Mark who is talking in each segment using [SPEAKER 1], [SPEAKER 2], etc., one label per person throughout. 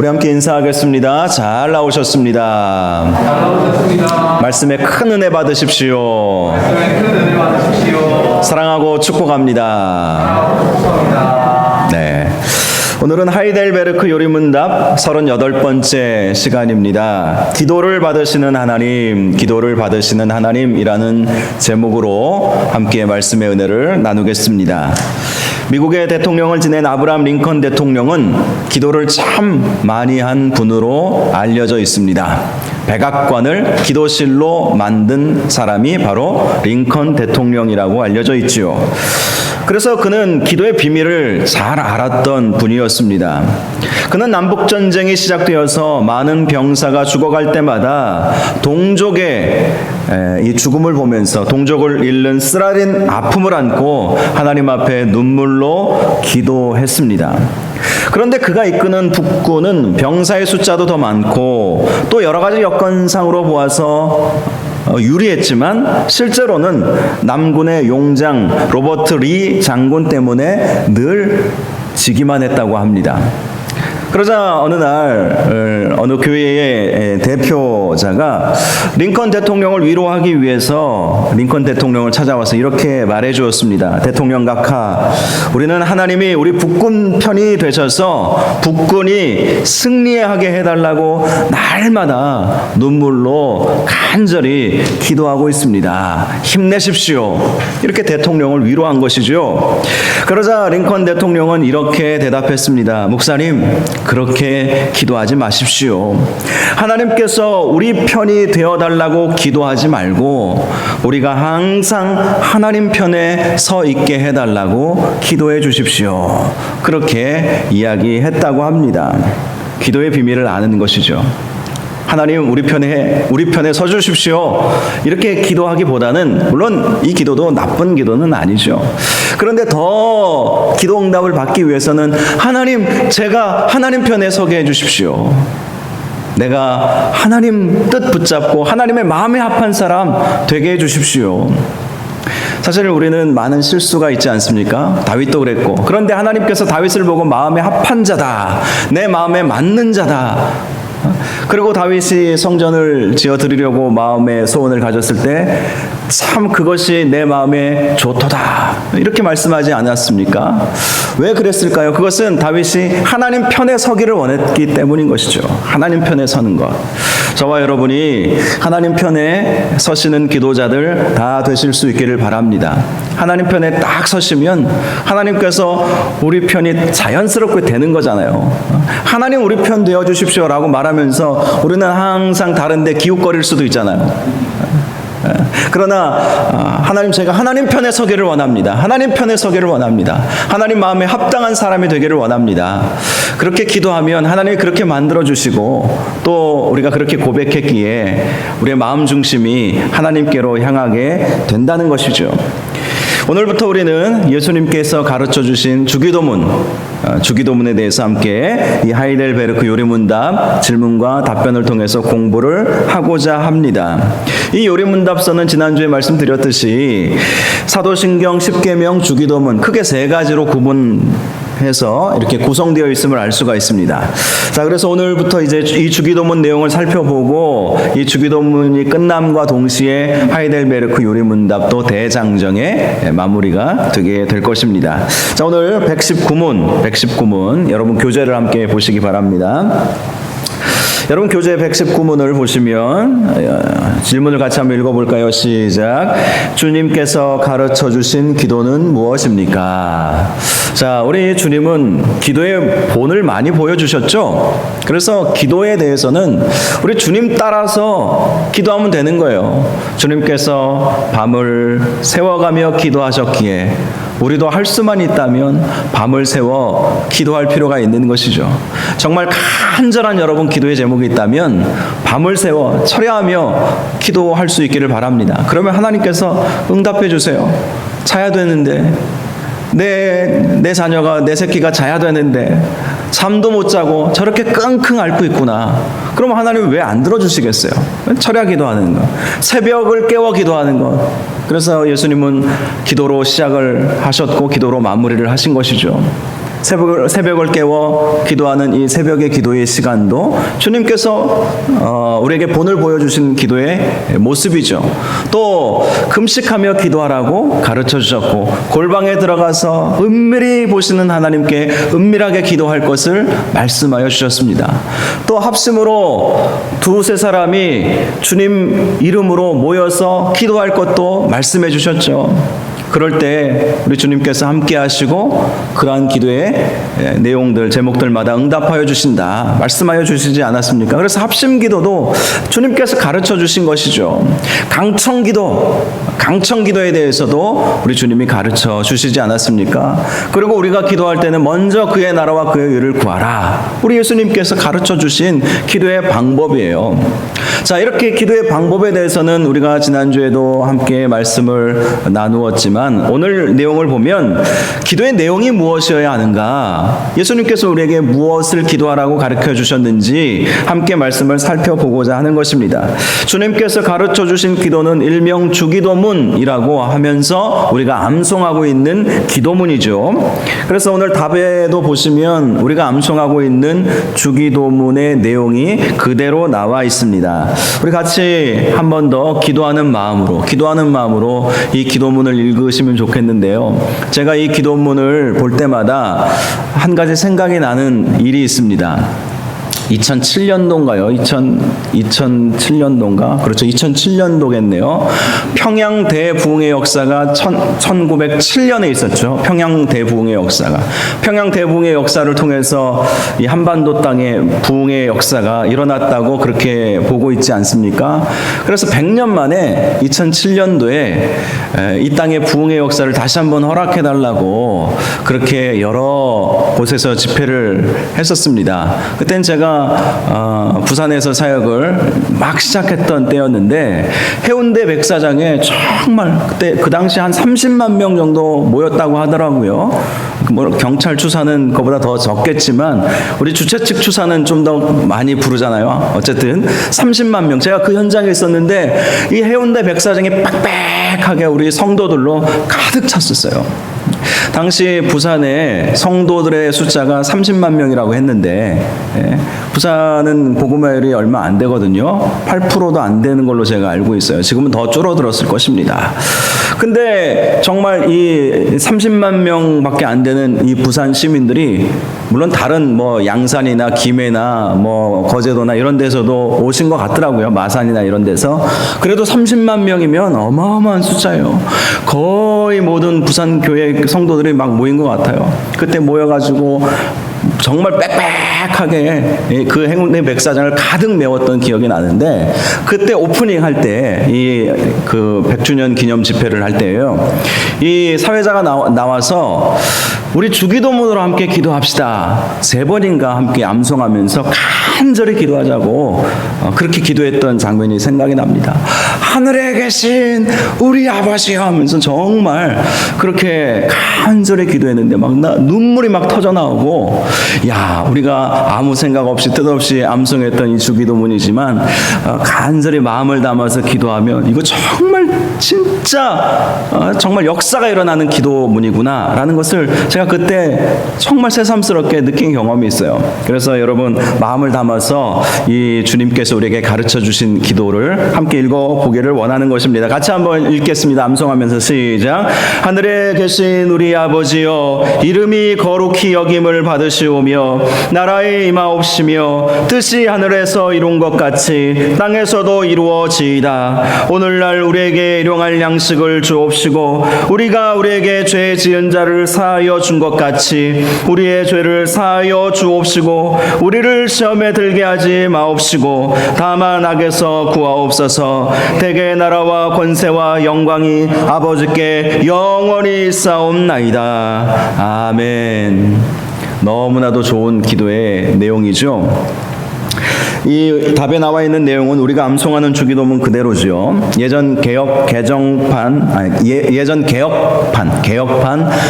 [SPEAKER 1] 우리 함께 인사하겠습니다. 잘 나오셨습니다.
[SPEAKER 2] 잘 나오셨습니다.
[SPEAKER 1] 말씀에 큰 은혜 받으십시오.
[SPEAKER 2] 말씀에 큰 은혜 받으십시오.
[SPEAKER 1] 사랑하고 축복합니다.
[SPEAKER 2] 축복합니다.
[SPEAKER 1] 네. 오늘은 하이델베르크 요리문답 38번째 시간입니다. 기도를 받으시는 하나님, 기도를 받으시는 하나님이라는 제목으로 함께 말씀의 은혜를 나누겠습니다. 미국의 대통령을 지낸 아브라함 링컨 대통령은 기도를 참 많이 한 분으로 알려져 있습니다. 백악관을 기도실로 만든 사람이 바로 링컨 대통령이라고 알려져 있지요. 그래서 그는 기도의 비밀을 잘 알았던 분이었습니다. 그는 남북전쟁이 시작되어서 많은 병사가 죽어갈 때마다 동족의 이 죽음을 보면서 동족을 잃는 쓰라린 아픔을 안고 하나님 앞에 눈물로 기도했습니다. 그런데 그가 이끄는 북군은 병사의 숫자도 더 많고 또 여러 가지 여건상으로 보아서 유리했지만 실제로는 남군의 용장 로버트 리 장군 때문에 늘 지기만 했다고 합니다. 그러자 어느 날 어느 교회의 대표자가 링컨 대통령을 위로하기 위해서 링컨 대통령을 찾아와서 이렇게 말해 주었습니다. 대통령 각하, 우리는 하나님이 우리 북군 편이 되셔서 북군이 승리하게 해달라고 날마다 눈물로 간절히 기도하고 있습니다. 힘내십시오. 이렇게 대통령을 위로한 것이죠. 그러자 링컨 대통령은 이렇게 대답했습니다. 목사님, 그렇게 기도하지 마십시오. 하나님께서 우리 편이 되어달라고 기도하지 말고 우리가 항상 하나님 편에 서 있게 해달라고 기도해 주십시오. 그렇게 이야기했다고 합니다. 기도의 비밀을 아는 것이죠. 하나님 우리 편에 서 주십시오. 이렇게 기도하기보다는 물론 이 기도도 나쁜 기도는 아니죠. 그런데 더 기도 응답을 받기 위해서는 하나님, 제가 하나님 편에 서게 해 주십시오. 내가 하나님 뜻 붙잡고 하나님의 마음에 합한 사람 되게 해 주십시오. 사실 우리는 많은 실수가 있지 않습니까? 다윗도 그랬고, 그런데 하나님께서 다윗을 보고 마음에 합한 자다, 내 마음에 맞는 자다. 그리고 다윗이 성전을 지어드리려고 마음의 소원을 가졌을 때 참 그것이 내 마음에 좋도다 이렇게 말씀하지 않았습니까? 왜 그랬을까요? 그것은 다윗이 하나님 편에 서기를 원했기 때문인 것이죠. 하나님 편에 서는 것. 저와 여러분이 하나님 편에 서시는 기도자들 다 되실 수 있기를 바랍니다. 하나님 편에 딱 서시면 하나님께서 우리 편이 자연스럽게 되는 거잖아요. 하나님 우리 편 되어 주십시오라고 말하면서 우리는 항상 다른 데 기웃거릴 수도 있잖아요. 그러나 하나님, 제가 하나님 편에 서기를 원합니다. 하나님 편에 서기를 원합니다. 하나님 마음에 합당한 사람이 되기를 원합니다. 그렇게 기도하면 하나님이 그렇게 만들어주시고 또 우리가 그렇게 고백했기에 우리의 마음 중심이 하나님께로 향하게 된다는 것이죠. 오늘부터 우리는 예수님께서 가르쳐 주신 주기도문에 대해서 함께 이 하이델베르크 요리문답 질문과 답변을 통해서 공부를 하고자 합니다. 이 요리문답서는 지난주에 말씀드렸듯이 사도신경 10계명 주기도문 크게 세 가지로 구분해서 이렇게 구성되어 있음을 알 수가 있습니다. 자, 그래서 오늘부터 이제 이 주기도문 내용을 살펴보고 이 주기도문이 끝남과 동시에 하이델베르크 요리문답도 대장정의 마무리가 되게 될 것입니다. 자, 오늘 119문 여러분 교재를 함께 보시기 바랍니다. 여러분 교재 119문을 보시면 질문을 같이 한번 읽어볼까요? 시작. 주님께서 가르쳐 주신 기도는 무엇입니까? 자, 우리 주님은 기도의 본을 많이 보여주셨죠? 그래서 기도에 대해서는 우리 주님 따라서 기도하면 되는 거예요. 주님께서 밤을 새워가며 기도하셨기에 우리도 할 수만 있다면 밤을 새워 기도할 필요가 있는 것이죠. 정말 간절한 여러분 기도의 제목이 있다면 밤을 새워 철야하며 기도할 수 있기를 바랍니다. 그러면 하나님께서 응답해 주세요. 자야 되는데 내 자녀가, 내 새끼가 자야 되는데 잠도 못 자고 저렇게 끙끙 앓고 있구나. 그럼 하나님 왜 안 들어주시겠어요? 철야 기도하는 것, 새벽을 깨워 기도하는 것. 그래서 예수님은 기도로 시작을 하셨고 기도로 마무리를 하신 것이죠. 새벽을 깨워 기도하는 이 새벽의 기도의 시간도 주님께서 우리에게 본을 보여주신 기도의 모습이죠. 또 금식하며 기도하라고 가르쳐 주셨고, 골방에 들어가서 은밀히 보시는 하나님께 은밀하게 기도할 것을 말씀하여 주셨습니다. 또 합심으로 두세 사람이 주님 이름으로 모여서 기도할 것도 말씀해 주셨죠. 그럴 때 우리 주님께서 함께 하시고 그러한 기도의 내용들, 제목들마다 응답하여 주신다 말씀하여 주시지 않았습니까? 그래서 합심기도도 주님께서 가르쳐 주신 것이죠. 강청기도에 대해서도 우리 주님이 가르쳐 주시지 않았습니까? 그리고 우리가 기도할 때는 먼저 그의 나라와 그의 의를 구하라, 우리 예수님께서 가르쳐 주신 기도의 방법이에요. 자, 이렇게 기도의 방법에 대해서는 우리가 지난주에도 함께 말씀을 나누었지만, 오늘 내용을 보면 기도의 내용이 무엇이어야 하는가, 예수님께서 우리에게 무엇을 기도하라고 가르쳐 주셨는지 함께 말씀을 살펴보고자 하는 것입니다. 주님께서 가르쳐 주신 기도는 일명 주기도문이라고 하면서 우리가 암송하고 있는 기도문이죠. 그래서 오늘 답에도 보시면 우리가 암송하고 있는 주기도문의 내용이 그대로 나와 있습니다. 우리 같이 한 번 더 기도하는 마음으로 이 기도문을 읽으시면 좋겠는데요. 제가 이 기도문을 볼 때마다 한 가지 생각이 나는 일이 있습니다. 2007년도인가요? 2007년도인가? 그렇죠. 2007년도겠네요. 평양 대부흥의 역사가 1907년에 있었죠. 평양 대부흥의 역사가. 평양 대부흥의 역사를 통해서 이 한반도 땅에 부흥의 역사가 일어났다고 그렇게 보고 있지 않습니까? 그래서 100년 만에 2007년도에 이 땅의 부흥의 역사를 다시 한번 허락해달라고 그렇게 여러 곳에서 집회를 했었습니다. 그때는 제가 부산에서 사역을 막 시작했던 때였는데, 해운대 백사장에 정말 그때 그 당시 한 30만 명 정도 모였다고 하더라고요. 뭐 경찰 추사는 그보다 더 적겠지만 우리 주최 측 추사는 좀 더 많이 부르잖아요. 어쨌든 30만 명. 제가 그 현장에 있었는데 이 해운대 백사장이 빽빽하게 우리 성도들로 가득 찼었어요. 당시 부산에 성도들의 숫자가 30만 명이라고 했는데, 부산은 복음화율이 얼마 안 되거든요. 8%도 안 되는 걸로 제가 알고 있어요. 지금은 더 줄어들었을 것입니다. 근데 정말 이 30만 명밖에 안 되는 이 부산 시민들이, 물론 다른 뭐 양산이나 김해나 뭐 거제도나 이런 데서도 오신 것 같더라고요. 마산이나 이런 데서. 그래도 30만 명이면 어마어마한 숫자예요. 거의 모든 부산 교회 성도들이 막 모인 것 같아요. 그때 모여가지고 정말 빽빽하게 그 해운대 백사장을 가득 메웠던 기억이 나는데, 그때 오프닝 할 때 그 100주년 기념 집회를 할 때예요. 이 사회자가 나와서 우리 주기도문으로 함께 기도합시다. 3번인가 함께 암송하면서 간절히 기도하자고 그렇게 기도했던 장면이 생각이 납니다. 하늘에 계신 우리 아버지여 하면서 정말 그렇게 간절히 기도했는데 막 눈물이 막 터져 나오고, 야, 우리가 아무 생각 없이 뜻없이 암송했던 이 주기도문이지만 간절히 마음을 담아서 기도하면 이거 정말 진짜 정말 역사가 일어나는 기도문이구나 라는 것을 제가 그때 정말 새삼스럽게 느낀 경험이 있어요. 그래서 여러분, 마음을 담아서 이 주님께서 우리에게 가르쳐 주신 기도를 함께 읽어보기를 원하는 것입니다. 같이 한번 읽겠습니다. 암송하면서 시작. 하늘에 계신 우리 아버지여, 이름이 거룩히 여김을 받으시오며 나라에 임하옵시며 뜻이 하늘에서 이룬 것 같이 땅에서도 이루어지이다. 오늘날 우리에게 일용할 양식을 주옵시고 우리가 우리에게 죄 지은 자를 사하여 준 것 같이 우리의 죄를 사하여 주옵시고 우리를 시험에 들게 하지 마옵시고 다만 악에서 구하옵소서. 대개 나라와 권세와 영광이 아버지께 영원히 있사옵나이다. 아멘. 너무나도 좋은 기도의 내용이죠. 이 답에 나와 있는 내용은 우리가 암송하는 주기도문 그대로죠. 예전 개혁판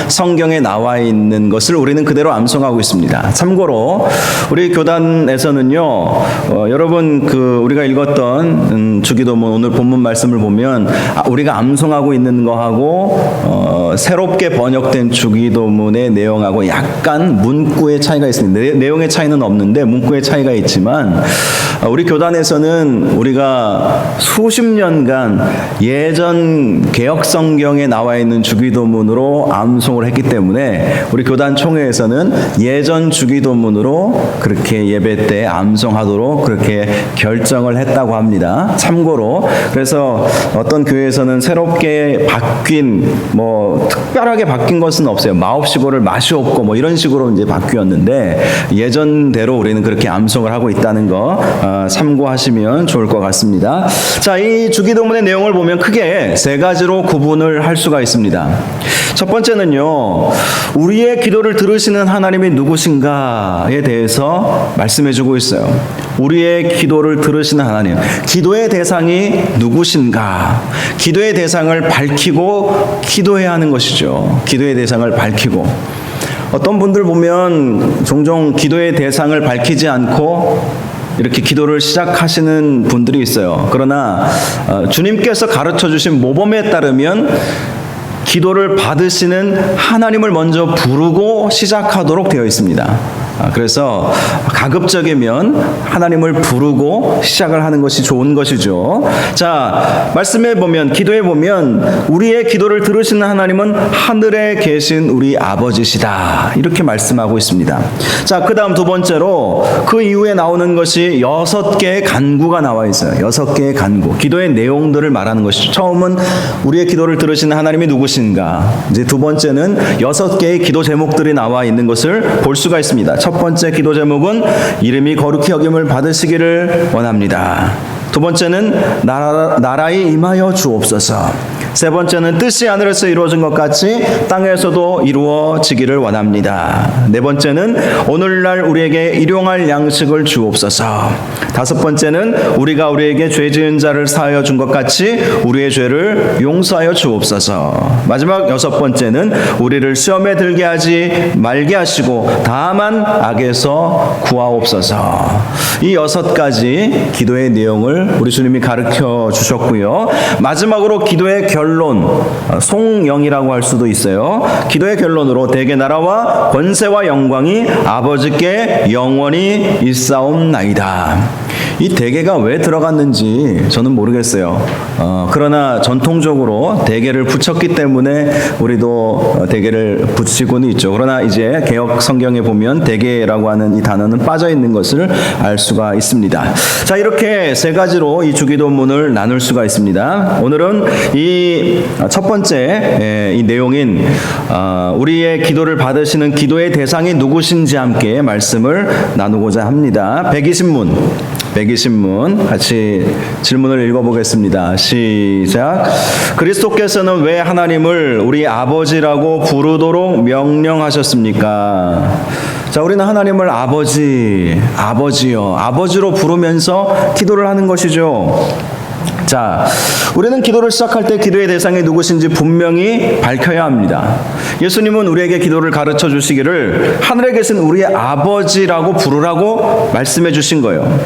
[SPEAKER 1] 성경에 나와 있는 것을 우리는 그대로 암송하고 있습니다. 참고로 우리 교단에서는요, 여러분 우리가 읽었던 주기도문 오늘 본문 말씀을 보면 우리가 암송하고 있는 거하고 새롭게 번역된 주기도문의 내용하고 약간 문구의 차이가 있습니다. 내용의 차이는 없는데 문구의 차이가 있지만 우리 교단에서는 우리가 수십 년간 예전 개혁 성경에 나와 있는 주기도문으로 암송을 했기 때문에 우리 교단 총회에서는 예전 주기도문으로 그렇게 예배 때 암송하도록 그렇게 결정을 했다고 합니다. 참고로 그래서 어떤 교회에서는 새롭게 바뀐 특별하게 바뀐 것은 없어요. 마옵시고를 마시옵고 이런 식으로 이제 바뀌었는데 예전대로 우리는 그렇게 암송을 하고 있다는 거 참고하시면 좋을 것 같습니다. 자, 이 주기도문의 내용을 보면 크게 세 가지로 구분을 할 수가 있습니다. 첫 번째는요, 우리의 기도를 들으시는 하나님이 누구신가에 대해서 말씀해주고 있어요. 우리의 기도를 들으시는 하나님, 기도의 대상이 누구신가? 기도의 대상을 밝히고 기도해야 하는 것이죠. 기도의 대상을 밝히고. 어떤 분들 보면 종종 기도의 대상을 밝히지 않고 이렇게 기도를 시작하시는 분들이 있어요. 그러나 주님께서 가르쳐 주신 모범에 따르면 기도를 받으시는 하나님을 먼저 부르고 시작하도록 되어 있습니다. 그래서 가급적이면 하나님을 부르고 시작을 하는 것이 좋은 것이죠. 자, 말씀해 보면, 기도해 보면 우리의 기도를 들으시는 하나님은 하늘에 계신 우리 아버지시다, 이렇게 말씀하고 있습니다. 자, 그 다음 두 번째로 그 이후에 나오는 것이 6개의 간구가 나와 있어요. 6개의 간구, 기도의 내용들을 말하는 것이죠. 처음은 우리의 기도를 들으시는 하나님이 누구신가, 이제 두 번째는 6개의 기도 제목들이 나와 있는 것을 볼 수가 있습니다. 첫 번째 기도 제목은 이름이 거룩히 여김을 받으시기를 원합니다. 두 번째는 나라에 임하여 주옵소서. 세 번째는 뜻이 하늘에서 이루어진 것 같이 땅에서도 이루어지기를 원합니다. 네 번째는 오늘날 우리에게 일용할 양식을 주옵소서. 다섯 번째는 우리가 우리에게 죄 지은 자를 사하여 준 것 같이 우리의 죄를 용서하여 주옵소서. 마지막 6번째는 우리를 시험에 들게 하지 말게 하시고 다만 악에서 구하옵소서. 이 6가지 기도의 내용을 우리 주님이 가르쳐 주셨고요. 마지막으로 기도의 결론, 송영이라고 할 수도 있어요. 기도의 결론으로 대개 나라와 권세와 영광이 아버지께 영원히 있사옵나이다. 이 대개가 왜 들어갔는지 저는 모르겠어요. 그러나 전통적으로 대개를 붙였기 때문에 우리도 대개를 붙이고는 있죠. 그러나 이제 개혁 성경에 보면 대개라고 하는 이 단어는 빠져 있는 것을 알 수가 있습니다. 자, 이렇게 세 가지로 이 주기도문을 나눌 수가 있습니다. 오늘은 이 첫 번째 이 내용인 우리의 기도를 받으시는 기도의 대상이 누구신지 함께 말씀을 나누고자 합니다. 120문 같이 질문을 읽어보겠습니다. 시작. 그리스도께서는 왜 하나님을 우리 아버지라고 부르도록 명령하셨습니까? 자, 우리는 하나님을 아버지요, 아버지로 부르면서 기도를 하는 것이죠. 자, 우리는 기도를 시작할 때 기도의 대상이 누구신지 분명히 밝혀야 합니다. 예수님은 우리에게 기도를 가르쳐 주시기를 하늘에 계신 우리의 아버지라고 부르라고 말씀해 주신 거예요.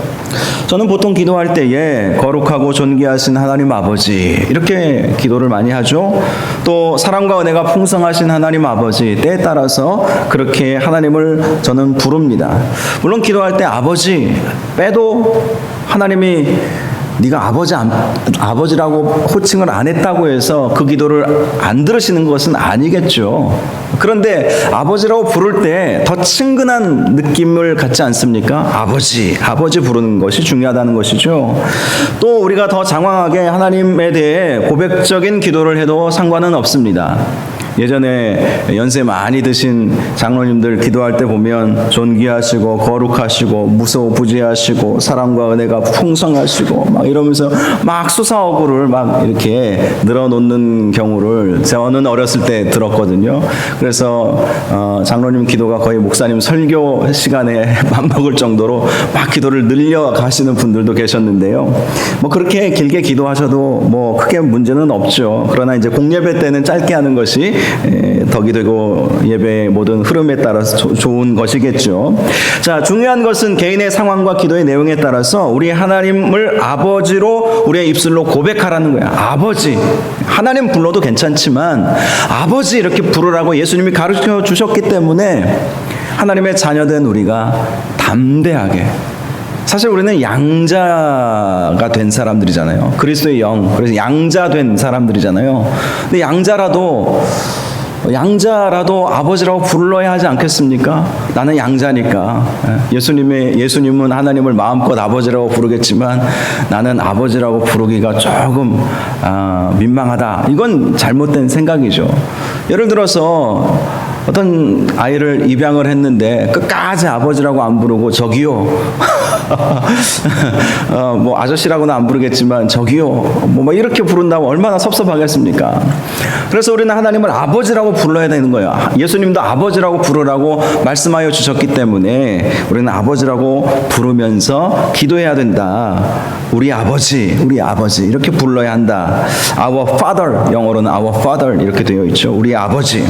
[SPEAKER 1] 저는 보통 기도할 때에 거룩하고 존귀하신 하나님 아버지, 이렇게 기도를 많이 하죠. 또 사랑과 은혜가 풍성하신 하나님 아버지, 때에 따라서 그렇게 하나님을 저는 부릅니다. 물론 기도할 때 아버지 빼도 하나님이 네가 아버지라고 호칭을 안 했다고 해서 그 기도를 안 들으시는 것은 아니겠죠. 그런데 아버지라고 부를 때 더 친근한 느낌을 갖지 않습니까? 아버지 부르는 것이 중요하다는 것이죠. 또 우리가 더 장황하게 하나님에 대해 고백적인 기도를 해도 상관은 없습니다. 예전에 연세 많이 드신 장로님들 기도할 때 보면 존귀하시고 거룩하시고 무소부지하시고 사랑과 은혜가 풍성하시고 막 이러면서 막 수사어구를 막 이렇게 늘어놓는 경우를 저는 어렸을 때 들었거든요. 그래서 장로님 기도가 거의 목사님 설교 시간에 맞먹을 정도로 막 기도를 늘려 가시는 분들도 계셨는데요. 뭐 그렇게 길게 기도하셔도 뭐 크게 문제는 없죠. 그러나 이제 공예배 때는 짧게 하는 것이 덕이 되고 예배의 모든 흐름에 따라서 좋은 것이겠죠. 자, 중요한 것은 개인의 상황과 기도의 내용에 따라서 우리 하나님을 아버지로 우리의 입술로 고백하라는 거야. 아버지. 하나님 불러도 괜찮지만 아버지 이렇게 부르라고 예수님이 가르쳐 주셨기 때문에 하나님의 자녀된 우리가 담대하게, 사실 우리는 양자가 된 사람들이잖아요. 그리스도의 영, 그래서 양자 된 사람들이잖아요. 근데 양자라도 아버지라고 불러야 하지 않겠습니까? 나는 양자니까. 예수님은 하나님을 마음껏 아버지라고 부르겠지만 나는 아버지라고 부르기가 조금 민망하다. 이건 잘못된 생각이죠. 예를 들어서 어떤 아이를 입양을 했는데 끝까지 아버지라고 안 부르고 저기요. 뭐 아저씨라고는 안 부르겠지만 저기요. 뭐 이렇게 부른다면 얼마나 섭섭하겠습니까? 그래서 우리는 하나님을 아버지라고 불러야 되는 거예요. 예수님도 아버지라고 부르라고 말씀하여 주셨기 때문에 우리는 아버지라고 부르면서 기도해야 된다. 우리 아버지 이렇게 불러야 한다. Our Father, 영어로는 Our Father 이렇게 되어 있죠. 우리 아버지.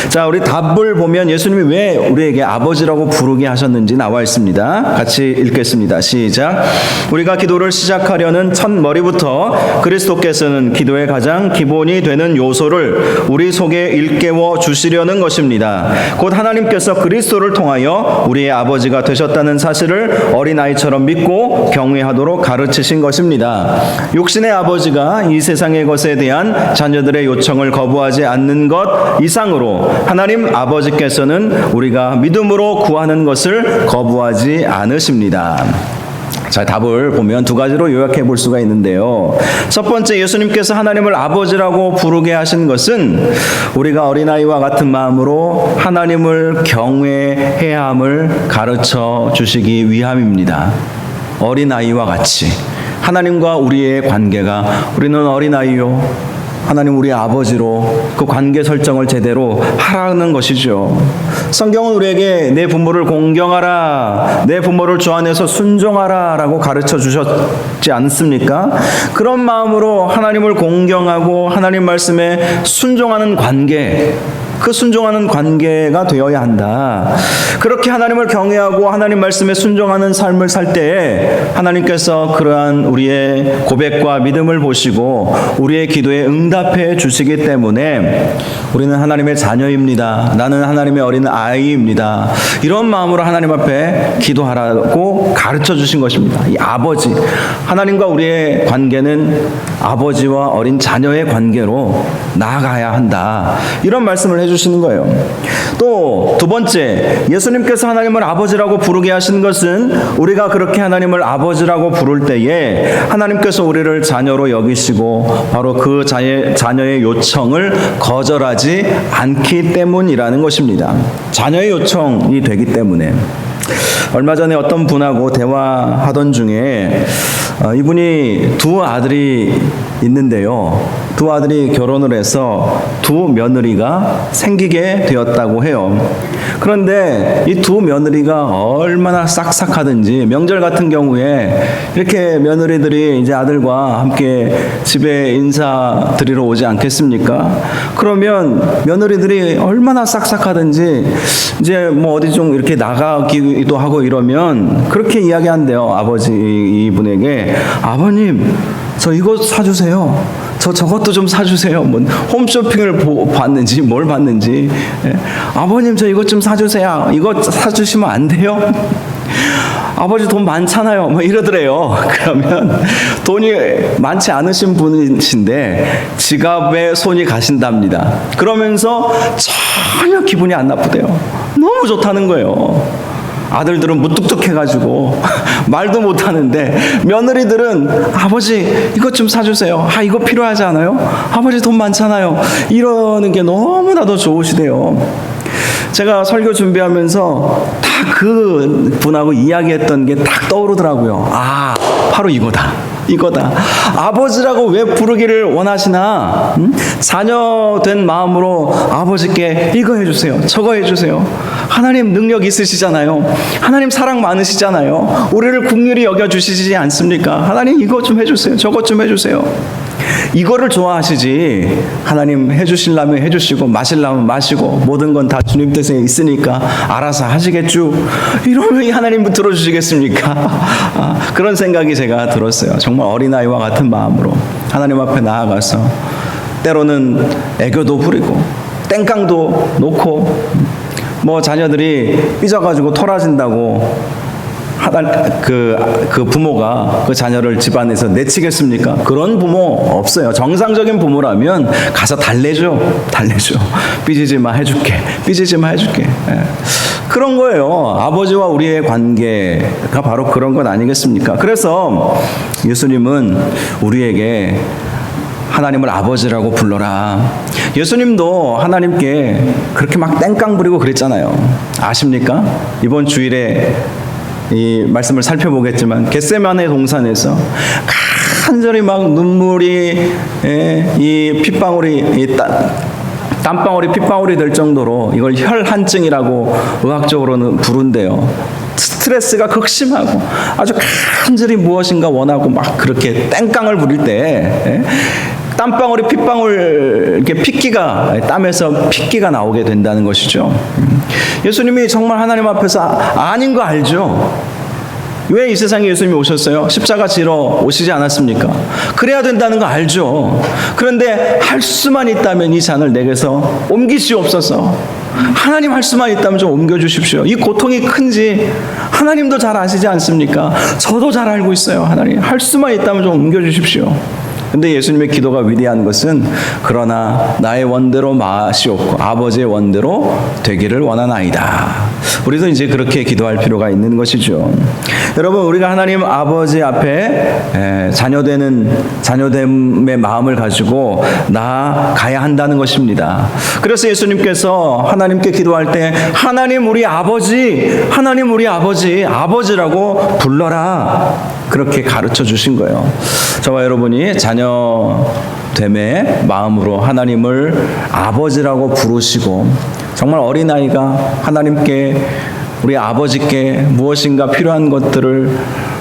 [SPEAKER 1] 자, 우리 답을 보면 예수님이 왜 우리에게 아버지라고 부르게 하셨는지 나와 있습니다. 같이 읽겠습니다. 시작. 우리가 기도를 시작하려는 첫 머리부터 그리스도께서는 기도의 가장 기본이 되는 요소를 우리 속에 일깨워 주시려는 것입니다. 곧 하나님께서 그리스도를 통하여 우리의 아버지가 되셨다는 사실을 어린아이처럼 믿고 경외하도록 가르치신 것입니다. 육신의 아버지가 이 세상의 것에 대한 자녀들의 요청을 거부하지 않는 것 이상으로 하나님 아버지께서는 우리가 믿음으로 구하는 것을 거부하지 않으십니다. 자, 답을 보면 두 가지로 요약해 볼 수가 있는데요. 첫 번째, 예수님께서 하나님을 아버지라고 부르게 하신 것은 우리가 어린아이와 같은 마음으로 하나님을 경외해야 함을 가르쳐 주시기 위함입니다. 어린아이와 같이 하나님과 우리의 관계가, 우리는 어린아이요, 하나님 우리 아버지로 그 관계 설정을 제대로 하라는 것이죠. 성경은 우리에게 내 부모를 공경하라, 내 부모를 주 안에서 순종하라 라고 가르쳐 주셨지 않습니까? 그런 마음으로 하나님을 공경하고 하나님 말씀에 순종하는 관계, 그 순종하는 관계가 되어야 한다. 그렇게 하나님을 경외하고 하나님 말씀에 순종하는 삶을 살 때에 하나님께서 그러한 우리의 고백과 믿음을 보시고 우리의 기도에 응답해 주시기 때문에 우리는 하나님의 자녀입니다. 나는 하나님의 어린 아이입니다. 이런 마음으로 하나님 앞에 기도하라고 가르쳐 주신 것입니다. 이 아버지, 하나님과 우리의 관계는 아버지와 어린 자녀의 관계로 나아가야 한다. 이런 말씀을 해주시는 거예요. 또 두 번째, 예수님께서 하나님을 아버지라고 부르게 하신 것은 우리가 그렇게 하나님을 아버지라고 부를 때에 하나님께서 우리를 자녀로 여기시고 바로 그 자녀의 요청을 거절하지 않기 때문이라는 것입니다. 자녀의 요청이 되기 때문에. 얼마 전에 어떤 분하고 대화하던 중에 이분이 두 아들이 있는데요. 두 아들이 결혼을 해서 두 며느리가 생기게 되었다고 해요. 그런데 이 두 며느리가 얼마나 싹싹하든지 명절 같은 경우에 이렇게 며느리들이 이제 아들과 함께 집에 인사 드리러 오지 않겠습니까? 그러면 며느리들이 얼마나 싹싹하든지 이제 뭐 어디 좀 이렇게 나가기도 하고 이러면 그렇게 이야기한대요. 아버지 이분에게, 아버님 저 이거 사주세요. 저것도 좀 사주세요. 뭐 홈쇼핑을 봤는지 뭘 봤는지, 아버님 저 이것 좀 사주세요. 이거 사주시면 안 돼요? 아버지 돈 많잖아요. 뭐 이러더래요. 그러면 돈이 많지 않으신 분이신데 지갑에 손이 가신답니다. 그러면서 전혀 기분이 안 나쁘대요. 너무 좋다는 거예요. 아들들은 무뚝뚝해가지고 말도 못하는데 며느리들은 아버지 이것 좀 사주세요. 아 이거 필요하지 않아요? 아버지 돈 많잖아요. 이러는 게 너무나도 좋으시대요. 제가 설교 준비하면서 다 그 분하고 이야기했던 게 딱 떠오르더라고요. 아 바로 이거다. 아버지라고 왜 부르기를 원하시나? 자녀 된 마음으로 아버지께 이거 해주세요, 저거 해주세요. 하나님 능력 있으시잖아요. 하나님 사랑 많으시잖아요. 우리를 긍휼히 여겨주시지 않습니까? 하나님 이거 좀 해주세요, 저것 좀 해주세요. 이거를 좋아하시지 하나님 해주시려면 해주시고 마시려면 마시고 모든 건 다 주님 뜻에 있으니까 알아서 하시겠죠. 이러면 하나님 들어주시겠습니까? 그런 생각이 제가 들었어요. 정말 어린아이와 같은 마음으로 하나님 앞에 나아가서 때로는 애교도 부리고 땡깡도 놓고 뭐 자녀들이 삐져가지고 토라진다고 그 부모가 그 자녀를 집안에서 내치겠습니까? 그런 부모 없어요. 정상적인 부모라면 가서 달래줘. 삐지지 마 해줄게. 예. 그런 거예요. 아버지와 우리의 관계가 바로 그런 것 아니겠습니까? 그래서 예수님은 우리에게 하나님을 아버지라고 불러라. 예수님도 하나님께 그렇게 막 땡깡 부리고 그랬잖아요. 아십니까? 이번 주일에 이 말씀을 살펴보겠지만 겟세마네 동산에서 간절히 막 눈물이 이 핏방울이 땀방울이 핏방울이 될 정도로 이걸 혈한증이라고 의학적으로는 부른대요. 스트레스가 극심하고 아주 간절히 무엇인가 원하고 막 그렇게 땡깡을 부릴 때 땀방울이 핏방울 이렇게 핏기가 땀에서 핏기가 나오게 된다는 것이죠. 예수님이 정말 하나님 앞에서 아닌 거 알죠? 왜 이 세상에 예수님이 오셨어요? 십자가 지러 오시지 않았습니까? 그래야 된다는 거 알죠? 그런데 할 수만 있다면 이 잔을 내게서 옮기시옵소서. 하나님 할 수만 있다면 좀 옮겨주십시오. 이 고통이 큰지 하나님도 잘 아시지 않습니까? 저도 잘 알고 있어요. 하나님 할 수만 있다면 좀 옮겨주십시오. 근데 예수님의 기도가 위대한 것은 그러나 나의 원대로 마시옵고 아버지의 원대로 되기를 원하나이다. 우리도 이제 그렇게 기도할 필요가 있는 것이죠. 여러분 우리가 하나님 아버지 앞에 자녀됨의 마음을 가지고 나아가야 한다는 것입니다. 그래서 예수님께서 하나님께 기도할 때 하나님 우리 아버지라고 불러라. 그렇게 가르쳐 주신 거예요. 저와 여러분이 자녀됨의 마음으로 하나님을 아버지라고 부르시고 정말 어린아이가 하나님께 우리 아버지께 무엇인가 필요한 것들을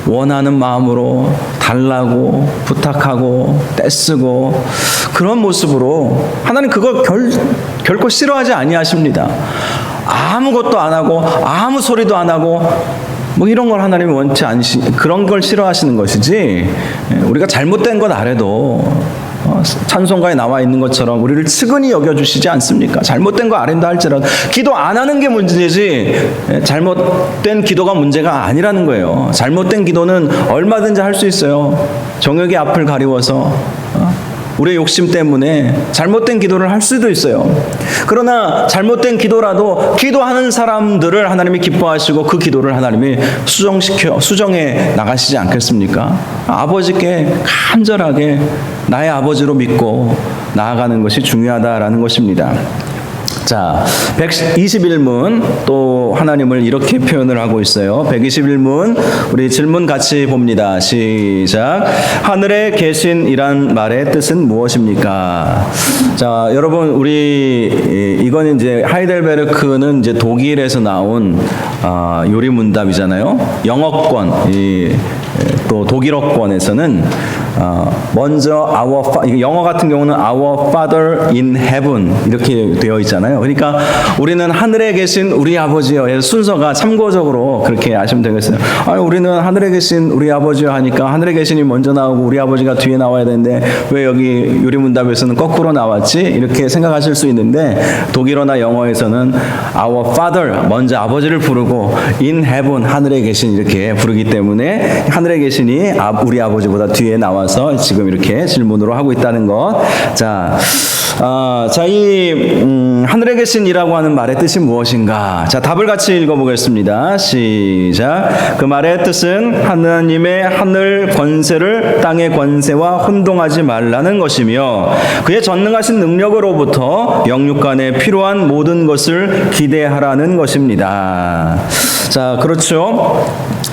[SPEAKER 1] 원하는 마음으로 달라고 부탁하고 떼쓰고 그런 모습으로 하나님 그거 결코 싫어하지 아니하십니다. 아무것도 안 하고 아무 소리도 안 하고 뭐 이런 걸 하나님이 원치 그런 걸 싫어하시는 것이지 우리가 잘못된 것 아래도 찬송가에 나와 있는 것처럼 우리를 측은히 여겨주시지 않습니까? 잘못된 거 아랜다 할지라도 기도 안 하는 게 문제지 잘못된 기도가 문제가 아니라는 거예요. 잘못된 기도는 얼마든지 할 수 있어요. 정욕의 앞을 가리워서 우리의 욕심 때문에 잘못된 기도를 할 수도 있어요. 그러나 잘못된 기도라도 기도하는 사람들을 하나님이 기뻐하시고 그 기도를 하나님이 수정해 나가시지 않겠습니까? 아버지께 간절하게 나의 아버지로 믿고 나아가는 것이 중요하다라는 것입니다. 자, 121문 또 하나님을 이렇게 표현을 하고 있어요. 121문 우리 질문 같이 봅니다. 시작. 하늘에 계신이란 말의 뜻은 무엇입니까? 자, 여러분 우리 이건 이제 하이델베르크는 이제 독일에서 나온 요리 문답이잖아요. 영어권 또 독일어권에서는 먼저 영어 같은 경우는 Our Father in Heaven 이렇게 되어 있잖아요. 그러니까 우리는 하늘에 계신 우리 아버지요. 순서가 참고적으로 그렇게 아시면 되겠어요. 우리는 하늘에 계신 우리 아버지요 하니까 하늘에 계신이 먼저 나오고 우리 아버지가 뒤에 나와야 되는데 왜 여기 요리문답에서는 거꾸로 나왔지? 이렇게 생각하실 수 있는데 독일어나 영어에서는 Our Father 먼저 아버지를 부르고 in Heaven 하늘에 계신 이렇게 부르기 때문에 하늘에 계신이 우리 아버지보다 뒤에 나와서 나와서 지금 이렇게 질문으로 하고 있다는 것. 자, 이 하늘에 계신 이라고 하는 말의 뜻이 무엇인가? 자, 답을 같이 읽어보겠습니다. 시작. 그 말의 뜻은 하나님의 하늘 권세를 땅의 권세와 혼동하지 말라는 것이며 그의 전능하신 능력으로부터 영육간에 필요한 모든 것을 기대하라는 것입니다. 자, 그렇죠.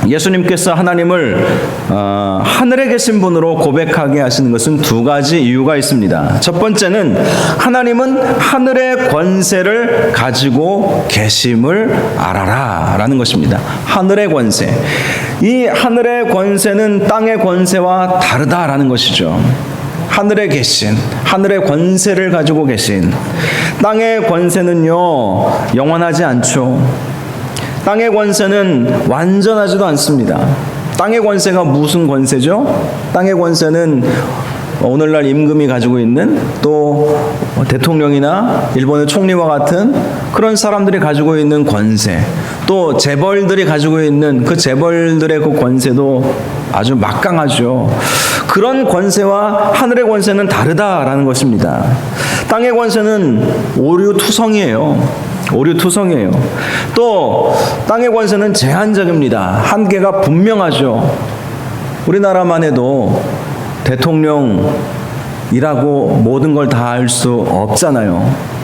[SPEAKER 1] 예수님께서 하나님을 하늘에 계신 분으로 고백하게 하시는 것은 두 가지 이유가 있습니다. 첫 번째는 하나님은 하늘의 권세를 가지고 계심을 알아라 라는 것입니다. 하늘의 권세. 이 하늘의 권세는 땅의 권세와 다르다라는 것이죠. 하늘에 계신, 하늘의 권세를 가지고 계신. 땅의 권세는요, 영원하지 않죠. 땅의 권세는 완전하지도 않습니다. 땅의 권세가 무슨 권세죠? 땅의 권세는 오늘날 임금이 가지고 있는 또 대통령이나 일본의 총리와 같은 그런 사람들이 가지고 있는 권세, 또 재벌들이 가지고 있는 그 재벌들의 그 권세도 아주 막강하죠. 그런 권세와 하늘의 권세는 다르다라는 것입니다. 땅의 권세는 오류투성이에요. 오류투성이에요. 또 땅의 권세는 제한적입니다. 한계가 분명하죠. 우리나라만 해도 대통령이라고 모든 걸 다 할 수 없잖아요.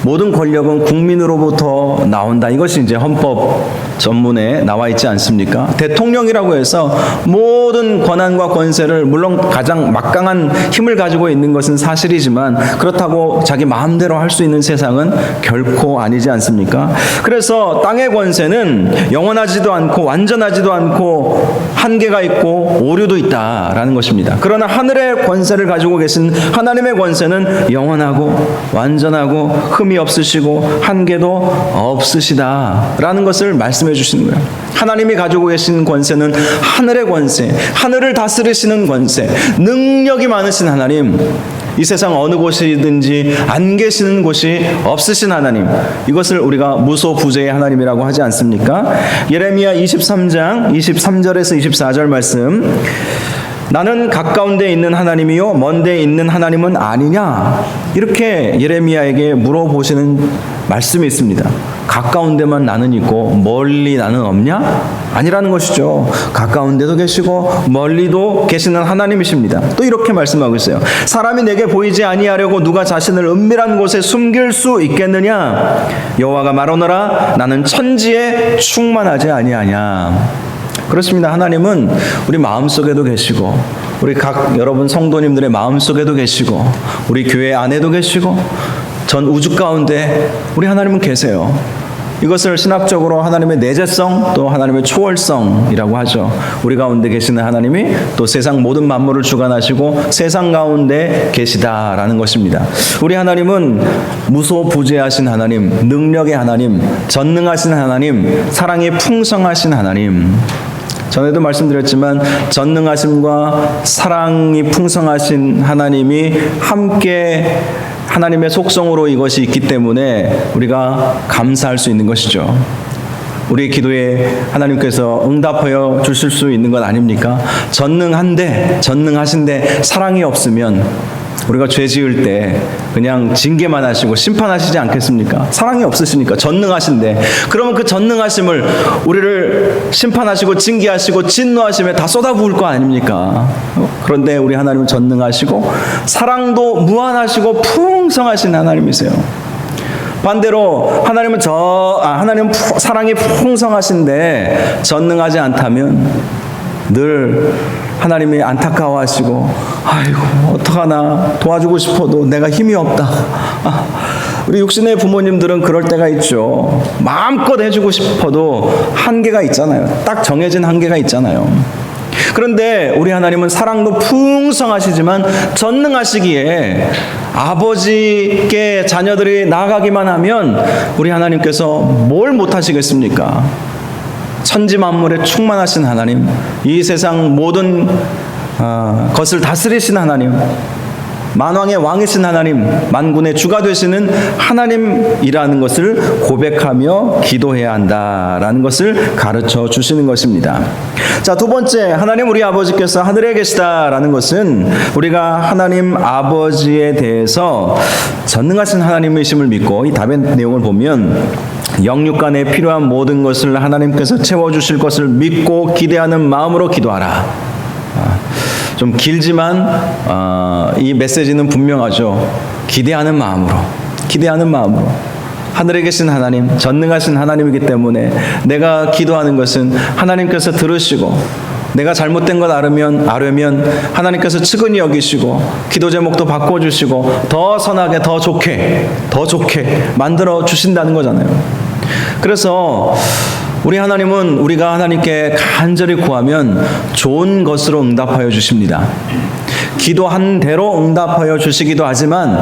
[SPEAKER 1] 모든 권력은 국민으로부터 나온다. 이것이 이제 헌법 전문에 나와 있지 않습니까? 대통령이라고 해서 모든 권한과 권세를, 물론 가장 막강한 힘을 가지고 있는 것은 사실이지만 그렇다고 자기 마음대로 할 수 있는 세상은 결코 아니지 않습니까? 그래서 땅의 권세는 영원하지도 않고 완전하지도 않고 한계가 있고 오류도 있다라는 것입니다. 그러나 하늘의 권세를 가지고 계신 하나님의 권세는 영원하고 완전하고 흠이 없으시고 한계도 없으시다라는 것을 말씀해 주시는 거예요. 하나님이 가지고 계신 권세는 하늘의 권세, 하늘을 다스리시는 권세, 능력이 많으신 하나님, 이 세상 어느 곳이든지 안 계시는 곳이 없으신 하나님, 이것을 우리가 무소부재의 하나님이라고 하지 않습니까? 예레미야 23장 23절에서 24절 말씀, 나는 가까운 데 있는 하나님이요 먼 데 있는 하나님은 아니냐? 이렇게 예레미야에게 물어보시는 말씀이 있습니다. 가까운 데만 나는 있고 멀리 나는 없냐? 아니라는 것이죠. 가까운 데도 계시고 멀리도 계시는 하나님이십니다. 또 이렇게 말씀하고 있어요. 사람이 내게 보이지 아니하려고 누가 자신을 은밀한 곳에 숨길 수 있겠느냐? 여호와가 말하노라 나는 천지에 충만하지 아니하냐? 그렇습니다. 하나님은 우리 마음속에도 계시고 우리 각 여러분 성도님들의 마음속에도 계시고 우리 교회 안에도 계시고 전 우주 가운데 우리 하나님은 계세요. 이것을 신학적으로 하나님의 내재성 또 하나님의 초월성이라고 하죠. 우리 가운데 계시는 하나님이 또 세상 모든 만물을 주관하시고 세상 가운데 계시다라는 것입니다. 우리 하나님은 무소부재하신 하나님, 능력의 하나님, 전능하신 하나님, 사랑이 풍성하신 하나님. 전에도 말씀드렸지만 전능하심과 사랑이 풍성하신 하나님이 함께 하나님의 속성으로 이것이 있기 때문에 우리가 감사할 수 있는 것이죠. 우리 기도에 하나님께서 응답하여 주실 수 있는 것 아닙니까? 전능하신데 사랑이 없으면 우리가 죄 지을 때 그냥 징계만 하시고 심판하시지 않겠습니까? 사랑이 없으시니까 전능하신데 그러면 그 전능하심을 우리를 심판하시고 징계하시고 진노하심에 다 쏟아부을 거 아닙니까? 그런데 우리 하나님은 전능하시고 사랑도 무한하시고 풍성하신 하나님이세요. 반대로 하나님은 하나님은 사랑이 풍성하신데 전능하지 않다면 늘 하나님이 안타까워하시고 아이고 어떡하나 도와주고 싶어도 내가 힘이 없다. 우리 육신의 부모님들은 그럴 때가 있죠. 마음껏 해주고 싶어도 한계가 있잖아요. 딱 정해진 한계가 있잖아요. 그런데 우리 하나님은 사랑도 풍성하시지만 전능하시기에 아버지께 자녀들이 나아가기만 하면 우리 하나님께서 뭘 못하시겠습니까? 천지 만물에 충만하신 하나님, 이 세상 모든 것을 다스리신 하나님, 만왕의 왕이신 하나님, 만군의 주가 되시는 하나님이라는 것을 고백하며 기도해야 한다라는 것을 가르쳐 주시는 것입니다. 자, 두 번째, 하나님 우리 아버지께서 하늘에 계시다라는 것은 우리가 하나님 아버지에 대해서 전능하신 하나님이심을 믿고, 이 답의 내용을 보면 영육간에 필요한 모든 것을 하나님께서 채워주실 것을 믿고 기대하는 마음으로 기도하라. 좀 길지만 이 메시지는 분명하죠. 기대하는 마음으로, 기대하는 마음으로. 하늘에 계신 하나님, 전능하신 하나님이기 때문에 내가 기도하는 것은 하나님께서 들으시고, 내가 잘못된 것 알으면 하나님께서 측은히 여기시고 기도 제목도 바꿔주시고 더 선하게, 더 좋게 만들어 주신다는 거잖아요. 그래서 우리 하나님은 우리가 하나님께 간절히 구하면 좋은 것으로 응답하여 주십니다. 기도한 대로 응답하여 주시기도 하지만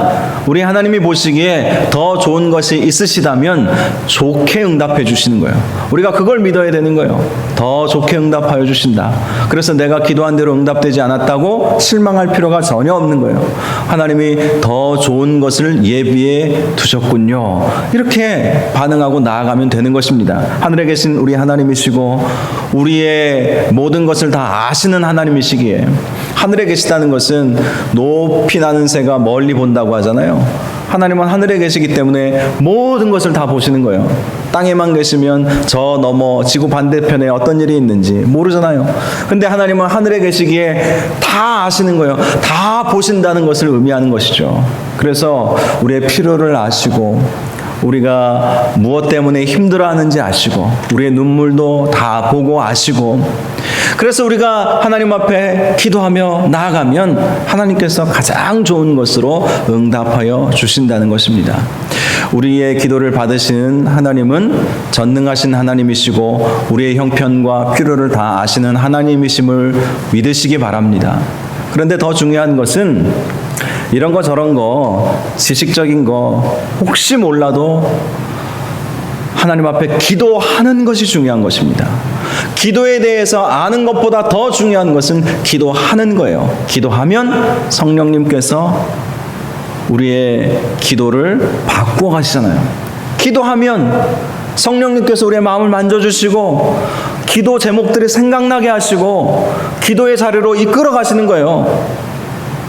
[SPEAKER 1] 우리 하나님이 보시기에 더 좋은 것이 있으시다면 좋게 응답해 주시는 거예요. 우리가 그걸 믿어야 되는 거예요. 더 좋게 응답하여 주신다. 그래서 내가 기도한 대로 응답되지 않았다고 실망할 필요가 전혀 없는 거예요. 하나님이 더 좋은 것을 예비해 두셨군요. 이렇게 반응하고 나아가면 되는 것입니다. 하늘에 계신 우리 하나님이시고 우리의 모든 것을 다 아시는 하나님이시기에, 하늘에 계시다는 것은 높이 나는 새가 멀리 본다고 하잖아요. 하나님은 하늘에 계시기 때문에 모든 것을 다 보시는 거예요. 땅에만 계시면 저 너머 지구 반대편에 어떤 일이 있는지 모르잖아요. 근데 하나님은 하늘에 계시기에 다 아시는 거예요. 다 보신다는 것을 의미하는 것이죠. 그래서 우리의 필요를 아시고, 우리가 무엇 때문에 힘들어하는지 아시고, 우리의 눈물도 다 보고 아시고, 그래서 우리가 하나님 앞에 기도하며 나아가면 하나님께서 가장 좋은 것으로 응답하여 주신다는 것입니다. 우리의 기도를 받으시는 하나님은 전능하신 하나님이시고 우리의 형편과 필요를 다 아시는 하나님이심을 믿으시기 바랍니다. 그런데 더 중요한 것은 이런 거 저런 거 지식적인 거 혹시 몰라도 하나님 앞에 기도하는 것이 중요한 것입니다. 기도에 대해서 아는 것보다 더 중요한 것은 기도하는 거예요. 기도하면 성령님께서 우리의 기도를 바꾸어 가시잖아요. 기도하면 성령님께서 우리의 마음을 만져주시고 기도 제목들이 생각나게 하시고 기도의 자리로 이끌어 가시는 거예요.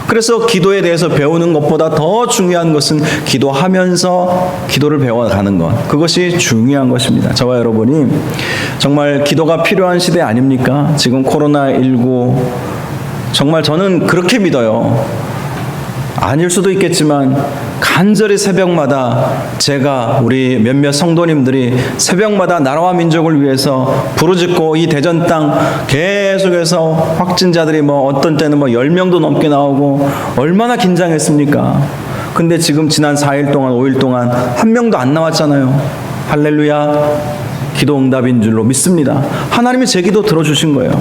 [SPEAKER 1] 그래서 기도에 대해서 배우는 것보다 더 중요한 것은 기도하면서 기도를 배워가는 것, 그것이 중요한 것입니다. 저와 여러분이 정말 기도가 필요한 시대 아닙니까? 지금 코로나19 정말 저는 그렇게 믿어요. 아닐 수도 있겠지만 간절히 새벽마다 제가 우리 몇몇 성도님들이 새벽마다 나라와 민족을 위해서 부르짖고 이 대전 땅 계속해서 확진자들이 어떤 때는 10명도 넘게 나오고 얼마나 긴장했습니까? 근데 지금 지난 4일 동안 5일 동안 한 명도 안 나왔잖아요. 할렐루야. 기도 응답인 줄로 믿습니다. 하나님이 제 기도 들어주신 거예요.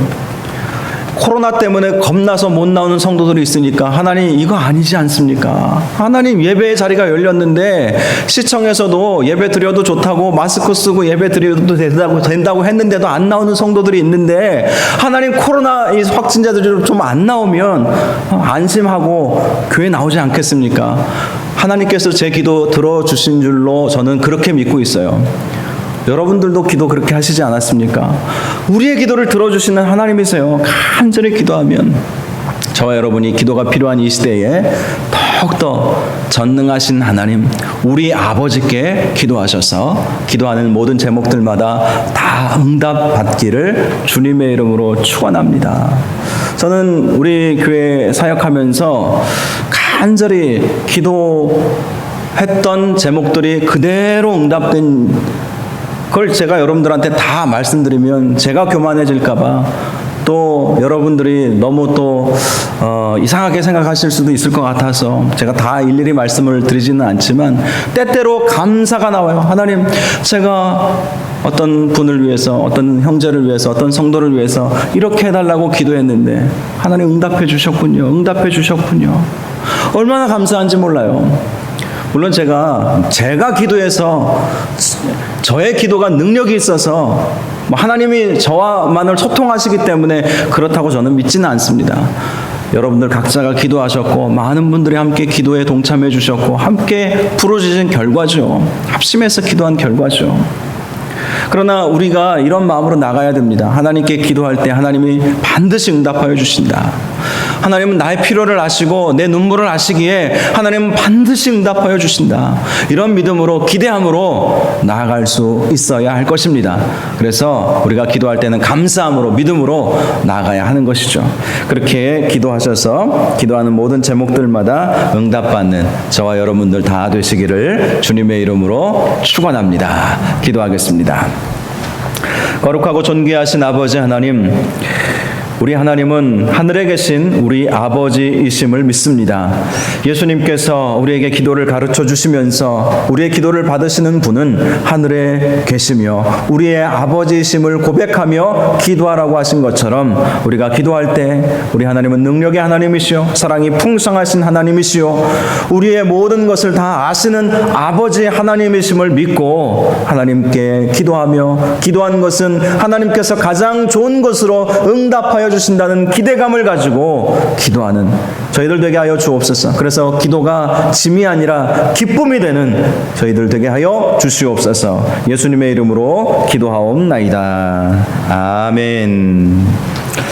[SPEAKER 1] 코로나 때문에 겁나서 못 나오는 성도들이 있으니까 하나님 이거 아니지 않습니까? 하나님 예배의 자리가 열렸는데 시청에서도 예배 드려도 좋다고 마스크 쓰고 예배 드려도 된다고 했는데도 안 나오는 성도들이 있는데 하나님 코로나 이 확진자들이 좀 안 나오면 안심하고 교회 나오지 않겠습니까? 하나님께서 제 기도 들어주신 줄로 저는 그렇게 믿고 있어요. 여러분들도 기도 그렇게 하시지 않았습니까? 우리의 기도를 들어주시는 하나님이세요. 간절히 기도하면 저와 여러분이 기도가 필요한 이 시대에 더욱더 전능하신 하나님, 우리 아버지께 기도하셔서 기도하는 모든 제목들마다 다 응답받기를 주님의 이름으로 축원합니다. 저는 우리 교회 사역하면서 간절히 기도했던 제목들이 그대로 응답된 그걸 제가 여러분들한테 다 말씀드리면 제가 교만해질까봐 또 여러분들이 너무 또 이상하게 생각하실 수도 있을 것 같아서 제가 다 일일이 말씀을 드리지는 않지만 때때로 감사가 나와요. 하나님, 제가 어떤 분을 위해서, 어떤 형제를 위해서, 어떤 성도를 위해서 이렇게 해달라고 기도했는데 하나님 응답해 주셨군요. 얼마나 감사한지 몰라요. 물론 제가 기도해서 저의 기도가 능력이 있어서 하나님이 저와만을 소통하시기 때문에 그렇다고 저는 믿지는 않습니다. 여러분들 각자가 기도하셨고 많은 분들이 함께 기도에 동참해 주셨고 함께 부르짖은 결과죠. 합심해서 기도한 결과죠. 그러나 우리가 이런 마음으로 나가야 됩니다. 하나님께 기도할 때 하나님이 반드시 응답하여 주신다. 하나님은 나의 필요를 아시고 내 눈물을 아시기에 하나님은 반드시 응답하여 주신다. 이런 믿음으로 기대함으로 나아갈 수 있어야 할 것입니다. 그래서 우리가 기도할 때는 감사함으로 믿음으로 나아가야 하는 것이죠. 그렇게 기도하셔서 기도하는 모든 제목들마다 응답받는 저와 여러분들 다 되시기를 주님의 이름으로 축원합니다. 기도하겠습니다. 거룩하고 존귀하신 아버지 하나님, 우리 하나님은 하늘에 계신 우리 아버지이심을 믿습니다. 예수님께서 우리에게 기도를 가르쳐 주시면서 우리의 기도를 받으시는 분은 하늘에 계시며 우리의 아버지이심을 고백하며 기도하라고 하신 것처럼 우리가 기도할 때 우리 하나님은 능력의 하나님이시오, 사랑이 풍성하신 하나님이시오, 우리의 모든 것을 다 아시는 아버지 하나님이심을 믿고 하나님께 기도하며 기도한 것은 하나님께서 가장 좋은 것으로 응답하여 주신다는 기대감을 가지고 기도하는 저희들 되게 하여 주옵소서. 그래서 기도가 짐이 아니라 기쁨이 되는 저희들 되게 하여 주시옵소서. 예수님의 이름으로 기도하옵나이다. 아멘.